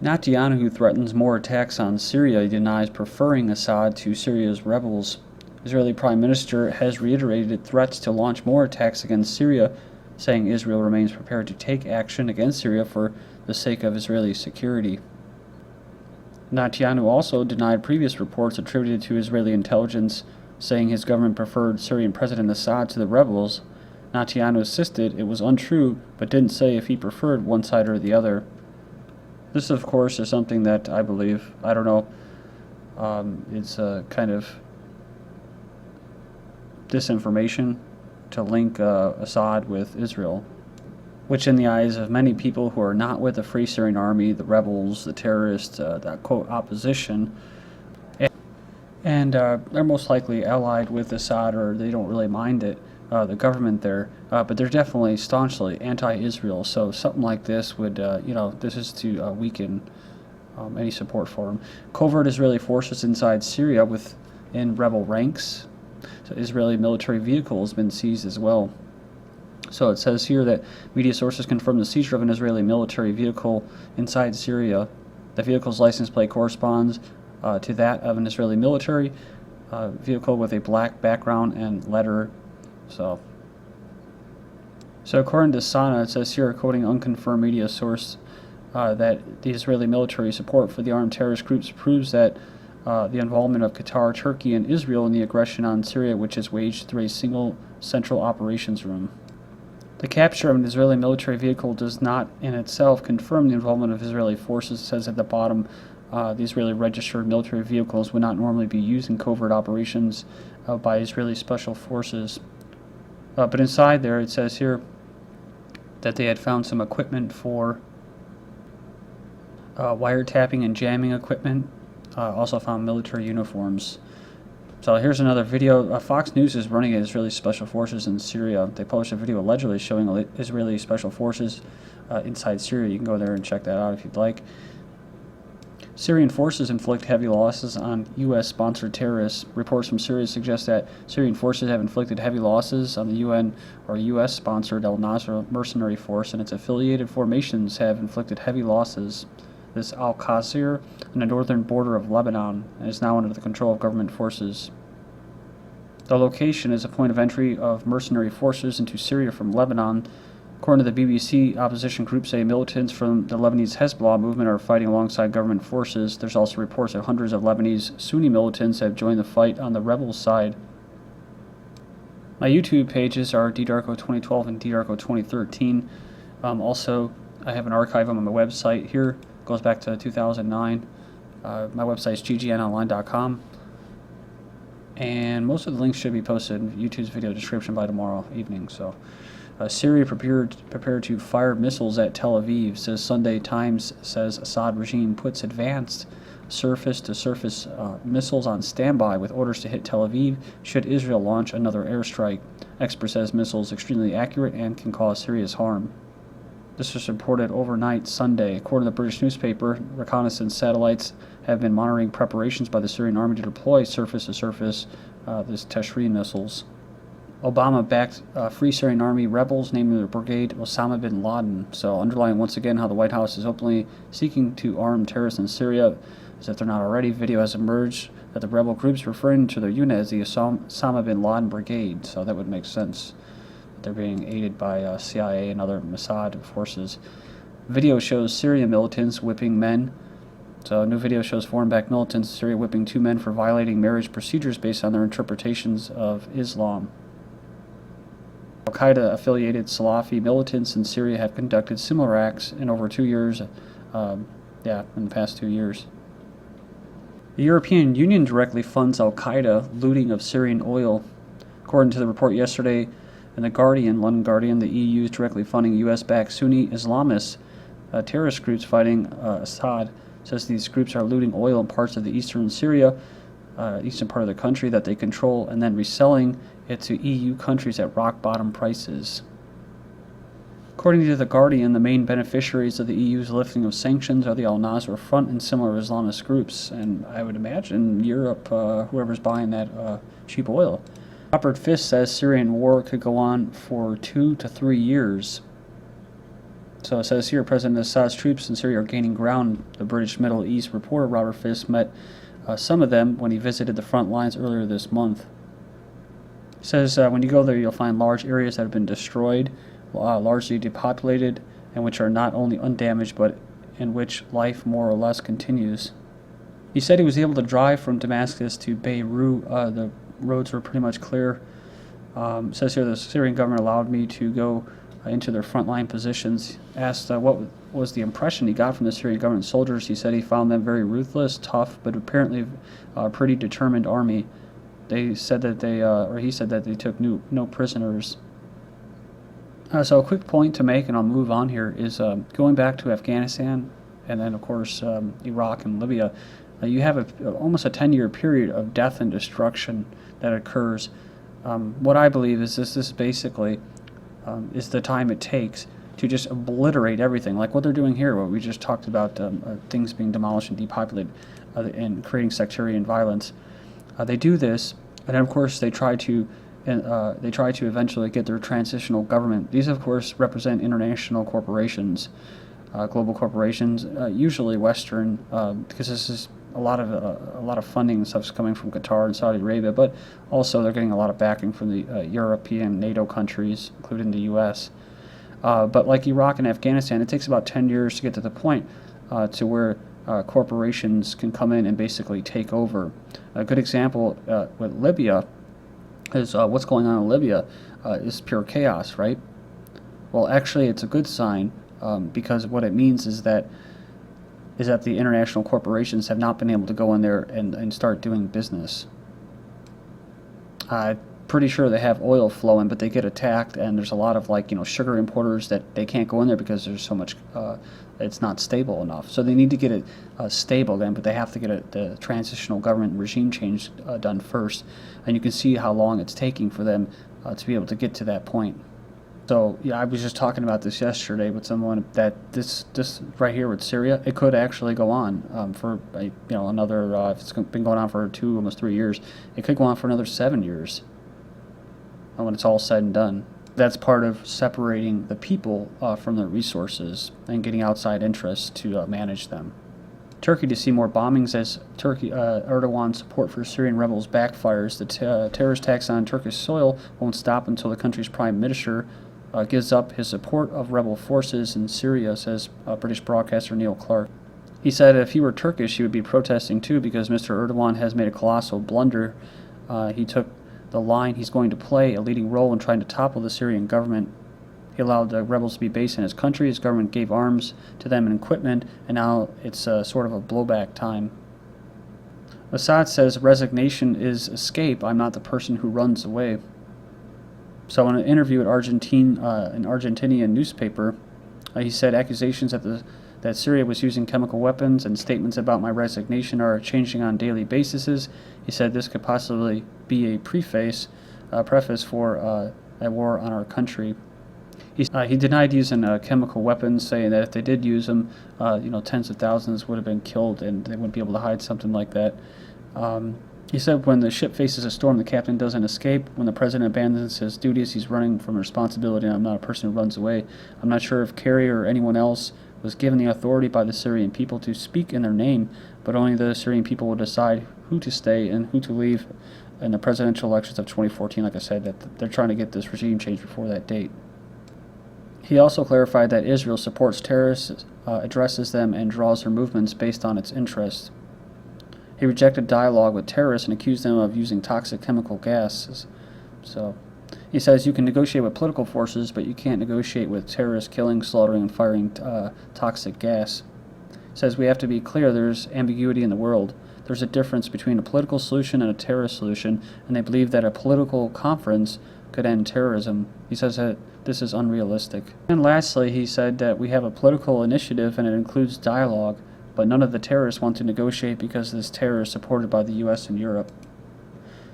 Netanyahu threatens more attacks on Syria. He denies preferring Assad to Syria's rebels. Israeli Prime Minister has reiterated threats to launch more attacks against Syria, saying Israel remains prepared to take action against Syria for the sake of Israeli security. Netanyahu also denied previous reports attributed to Israeli intelligence, saying his government preferred Syrian President Assad to the rebels. Netanyahu insisted it was untrue, but didn't say if he preferred one side or the other. This, of course, is something that I believe. I don't know. It's a kind of disinformation to link Assad with Israel, which in the eyes of many people who are not with the Free Syrian Army, the rebels, the terrorists, that quote opposition, and they're most likely allied with Assad, or they don't really mind it, the government there, but they're definitely staunchly anti-Israel. So something like this would, this is to weaken any support for him. Covert Israeli forces inside Syria within rebel ranks. So Israeli military vehicle has been seized as well. So it says here that media sources confirm the seizure of an Israeli military vehicle inside Syria. The vehicle's license plate corresponds to that of an Israeli military vehicle with a black background and letter. So according to Sana, it says here, quoting unconfirmed media source, that the Israeli military support for the armed terrorist groups proves that the involvement of Qatar, Turkey, and Israel in the aggression on Syria, which is waged through a single central operations room. The capture of an Israeli military vehicle does not in itself confirm the involvement of Israeli forces. It says at the bottom, the Israeli registered military vehicles would not normally be used in covert operations by Israeli special forces. But inside there, it says here that they had found some equipment for wiretapping and jamming equipment. Also found military uniforms. So here's another video. Fox News is running Israeli special forces in Syria. They published a video allegedly showing Israeli special forces inside Syria. You can go there and check that out if you'd like. Syrian forces inflict heavy losses on U.S.-sponsored terrorists. Reports from Syria suggest that Syrian forces have inflicted heavy losses on the UN or U.S.-sponsored al-Nusra mercenary force, and its affiliated formations have inflicted heavy losses. This Al-Qasir on the northern border of Lebanon and is now under the control of government forces. The location is a point of entry of mercenary forces into Syria from Lebanon. According to the BBC, opposition groups say militants from the Lebanese Hezbollah movement are fighting alongside government forces. There's also reports that hundreds of Lebanese Sunni militants have joined the fight on the rebels' side. My YouTube pages are ddarko2012 and ddarko2013. Also, I have an archive on my website here. Goes back to 2009. My website is ggnonline.com. And most of the links should be posted in YouTube's video description by tomorrow evening. So, Syria prepared to fire missiles at Tel Aviv, says Sunday Times. Says Assad regime puts advanced surface-to-surface missiles on standby with orders to hit Tel Aviv should Israel launch another airstrike. Expert says missiles extremely accurate and can cause serious harm. This was reported overnight Sunday. According to the British newspaper, reconnaissance satellites have been monitoring preparations by the Syrian army to deploy surface-to-surface these Teshri missiles. Obama backed Free Syrian Army rebels, naming the Brigade Osama bin Laden. So underlying once again how the White House is openly seeking to arm terrorists in Syria, as if they're not already. Video has emerged that the rebel groups referring to their unit as the Osama bin Laden Brigade. So that would make sense. They're being aided by CIA and other Mossad forces. Video shows Syrian militants whipping men. So a new video shows foreign-backed militants in Syria whipping two men for violating marriage procedures based on their interpretations of Islam. Al-Qaeda-affiliated Salafi militants in Syria have conducted similar acts in over 2 years. In the past 2 years. The European Union directly funds Al-Qaeda looting of Syrian oil. According to the report yesterday in the London Guardian, the EU is directly funding U.S.-backed Sunni Islamist terrorist groups fighting Assad. It says these groups are looting oil in parts of the eastern Syria, eastern part of the country that they control, and then reselling it to EU countries at rock-bottom prices. According to The Guardian, the main beneficiaries of the EU's lifting of sanctions are the Al-Nusra Front and similar Islamist groups, and I would imagine Europe, whoever's buying that cheap oil. Robert Fisk says Syrian war could go on for 2 to 3 years. So it says here, President Assad's troops in Syria are gaining ground. The British Middle East reporter Robert Fisk met some of them when he visited the front lines earlier this month. He says when you go there, you'll find large areas that have been destroyed, largely depopulated, and which are not only undamaged, but in which life more or less continues. He said he was able to drive from Damascus to Beirut. The roads were pretty much clear. It says here the Syrian government allowed me to go into their frontline positions. Asked what was the impression he got from the Syrian government soldiers, he said he found them very ruthless, tough, but apparently a pretty determined army. They said that he said that they took no prisoners. So a quick point to make, and I'll move on here, is going back to Afghanistan, and then of course Iraq and Libya. You have almost a 10-year period of death and destruction that occurs. What I believe is this basically is the time it takes to just obliterate everything, like what they're doing here, what we just talked about, things being demolished and depopulated and creating sectarian violence. They do this, and then of course they try to eventually get their transitional government. These of course represent international corporations, global corporations, usually Western, because this is a lot of funding and stuff's coming from Qatar and Saudi Arabia, but also they're getting a lot of backing from the European NATO countries, including the U.S. But like Iraq and Afghanistan, it takes about 10 years to get to the point to where corporations can come in and basically take over. A good example with Libya is what's going on in Libya is pure chaos, right? Well, actually, it's a good sign because what it means is that the international corporations have not been able to go in there and start doing business. Pretty sure they have oil flowing, but they get attacked, and there's a lot of sugar importers that they can't go in there because there's so much, it's not stable enough. So they need to get it stable then, but they have to get the transitional government regime change done first. And you can see how long it's taking for them to be able to get to that point. So yeah, I was just talking about this yesterday with someone that this right here with Syria, it could actually go on for another. If it's been going on for almost 3 years, it could go on for another 7 years. When it's all said and done, that's part of separating the people from their resources and getting outside interests to manage them. Turkey to see more bombings as Erdogan's support for Syrian rebels backfires. The terrorist attacks on Turkish soil won't stop until the country's prime minister gives up his support of rebel forces in Syria, says British broadcaster Neil Clark. He said if he were Turkish, he would be protesting too because Mr. Erdogan has made a colossal blunder. He took the line he's going to play a leading role in trying to topple the Syrian government. He allowed the rebels to be based in his country. His government gave arms to them and equipment, and now it's sort of a blowback time. Assad says resignation is escape. I'm not the person who runs away. So in an interview at an Argentinian newspaper, he said accusations that Syria was using chemical weapons and statements about my resignation are changing on daily basis. He said this could possibly be a preface for a war on our country. He denied using chemical weapons, saying that if they did use them, tens of thousands would have been killed and they wouldn't be able to hide something like that. He said when the ship faces a storm, the captain doesn't escape. When the president abandons his duties, he's running from responsibility, and I'm not a person who runs away. I'm not sure if Kerry or anyone else was given the authority by the Syrian people to speak in their name, but only the Syrian people will decide who to stay and who to leave in the presidential elections of 2014. Like I said, that they're trying to get this regime changed before that date. He also clarified that Israel supports terrorists, addresses them, and draws their movements based on its interests. He rejected dialogue with terrorists and accused them of using toxic chemical gases. So he says you can negotiate with political forces, but you can't negotiate with terrorists killing, slaughtering, and firing toxic gas. He says we have to be clear there's ambiguity in the world. There's a difference between a political solution and a terrorist solution, and they believe that a political conference could end terrorism. He says that this is unrealistic. And lastly, he said that we have a political initiative and it includes dialogue, but none of the terrorists want to negotiate because this terror is supported by the U.S. and Europe.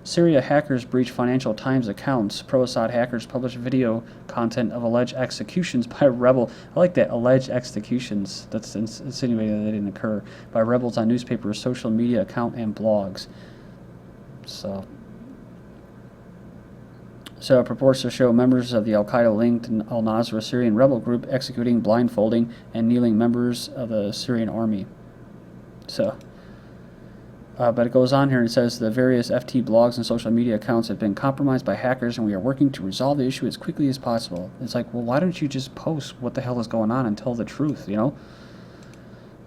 Syria hackers breach Financial Times accounts. Pro-Assad hackers publish video content of alleged executions by rebel. I like that, alleged executions. That's insinuating that they didn't occur. By rebels on newspapers, social media account, and blogs. So So it purports to show members of the al-Qaeda-linked al-Nusra Syrian rebel group executing, blindfolding, and kneeling members of the Syrian army. So, but it goes on here and it says the various FT blogs and social media accounts have been compromised by hackers, and we are working to resolve the issue as quickly as possible. It's like, well, why don't you just post what the hell is going on and tell the truth, you know?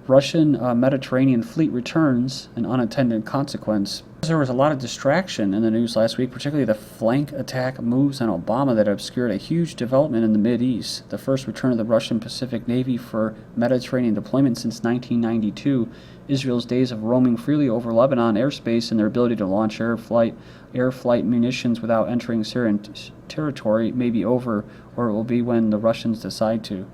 Russian Mediterranean fleet returns, an unintended consequence. There was a lot of distraction in the news last week, particularly the flank attack moves on Obama that obscured a huge development in the Mideast. The first return of the Russian Pacific Navy for Mediterranean deployment since 1992, Israel's days of roaming freely over Lebanon airspace, and their ability to launch air flight munitions without entering Syrian territory may be over, or it will be when the Russians decide to.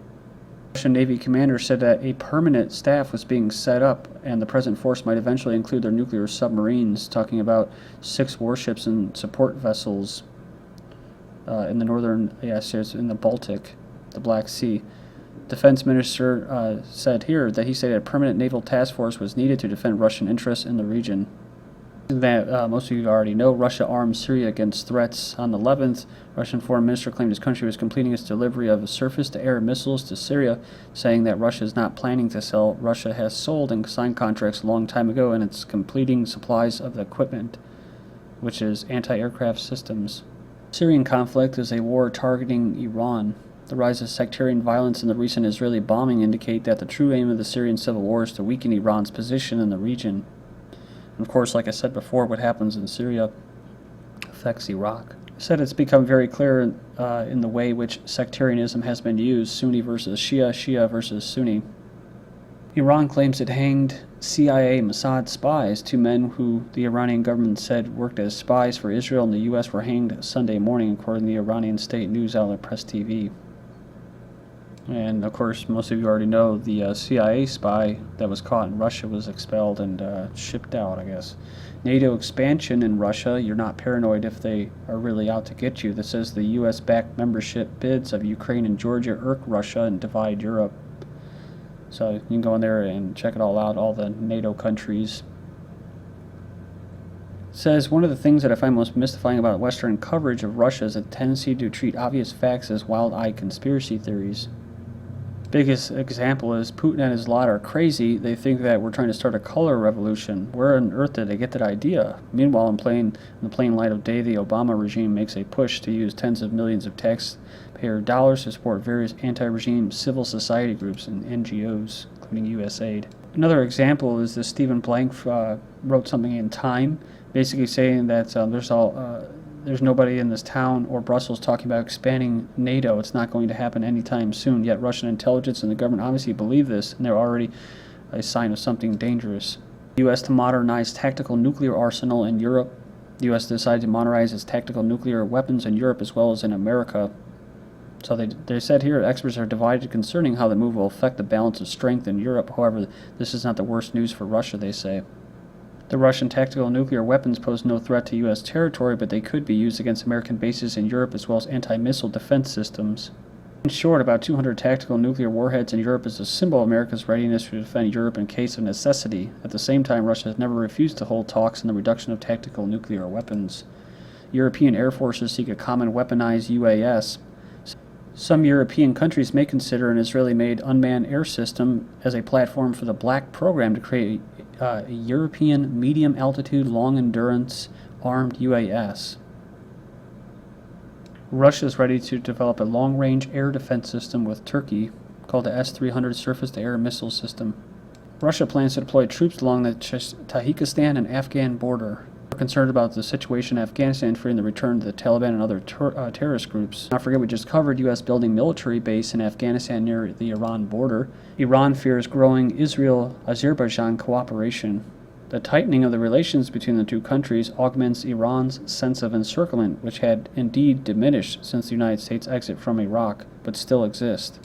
Russian Navy commander said that a permanent staff was being set up, and the present force might eventually include their nuclear submarines, talking about 6 warships and support vessels in the northern, in the Baltic, the Black Sea. Defense minister said here that he said a permanent naval task force was needed to defend Russian interests in the region. That most of you already know, Russia armed Syria against threats. On the 11th, Russian foreign minister claimed his country was completing its delivery of surface-to-air missiles to Syria, saying that Russia is not planning to sell. Russia has sold and signed contracts a long time ago, and it's completing supplies of the equipment, which is anti-aircraft systems. Syrian conflict is a war targeting Iran. The rise of sectarian violence and the recent Israeli bombing indicate that the true aim of the Syrian civil war is to weaken Iran's position in the region. And of course, like I said before, what happens in Syria affects Iraq. I said it's become very clear in the way which sectarianism has been used, Sunni versus Shia, Shia versus Sunni. Iran claims it hanged CIA Mossad spies, 2 men who the Iranian government said worked as spies for Israel and the U.S. were hanged Sunday morning, according to the Iranian state news outlet Press TV. And of course, most of you already know the CIA spy that was caught in Russia was expelled and shipped out, I guess. NATO expansion in Russia, you're not paranoid if they are really out to get you. That says the U.S.-backed membership bids of Ukraine and Georgia irk Russia and divide Europe. So you can go in there and check it all out, all the NATO countries. It says one of the things that I find most mystifying about Western coverage of Russia is a tendency to treat obvious facts as wild-eyed conspiracy theories. Biggest example is Putin and his lot are crazy. They think that we're trying to start a color revolution. Where on earth did they get that idea? Meanwhile, in the plain light of day, the Obama regime makes a push to use tens of millions of taxpayer dollars to support various anti-regime civil society groups and NGOs, including USAID. Another example is that Stephen Blank wrote something in Time, basically saying that there's nobody in this town or Brussels talking about expanding NATO. It's not going to happen anytime soon. Yet Russian intelligence and the government obviously believe this, and they're already a sign of something dangerous. The U.S. to modernize tactical nuclear arsenal in Europe. The U.S. decided to modernize its tactical nuclear weapons in Europe as well as in America. So they said here, experts are divided concerning how the move will affect the balance of strength in Europe. However, this is not the worst news for Russia, they say. The Russian tactical nuclear weapons pose no threat to U.S. territory, but they could be used against American bases in Europe as well as anti-missile defense systems. In short, about 200 tactical nuclear warheads in Europe is a symbol of America's readiness to defend Europe in case of necessity. At the same time, Russia has never refused to hold talks on the reduction of tactical nuclear weapons. European air forces seek a common weaponized UAS. Some European countries may consider an Israeli-made unmanned air system as a platform for the Black program to create a European medium-altitude, long-endurance armed UAS. Russia is ready to develop a long-range air defense system with Turkey called the S-300 surface-to-air missile system. Russia plans to deploy troops along the Tajikistan and Afghan border. We're concerned about the situation in Afghanistan, fearing the return to the Taliban and other terrorist groups. Not forget, we just covered U.S. building military base in Afghanistan near the Iran border. Iran fears growing Israel-Azerbaijan cooperation. The tightening of the relations between the two countries augments Iran's sense of encirclement, which had indeed diminished since the United States' exit from Iraq, but still exists.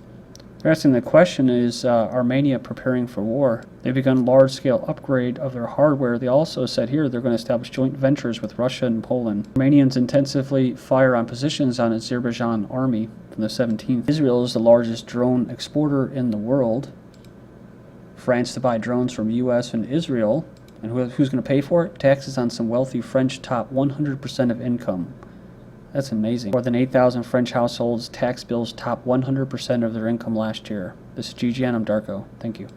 They're asking the question, is Armenia preparing for war? They've begun large-scale upgrade of their hardware. They also said here they're going to establish joint ventures with Russia and Poland. Armenians intensively fire on positions on Azerbaijan army from the 17th. Israel is the largest drone exporter in the world. France to buy drones from U.S. and Israel. And who's going to pay for it? Taxes on some wealthy French top 100% of income. That's amazing. More than 8,000 French households' tax bills top 100% of their income last year. This is GGN. I'm Darko. Thank you.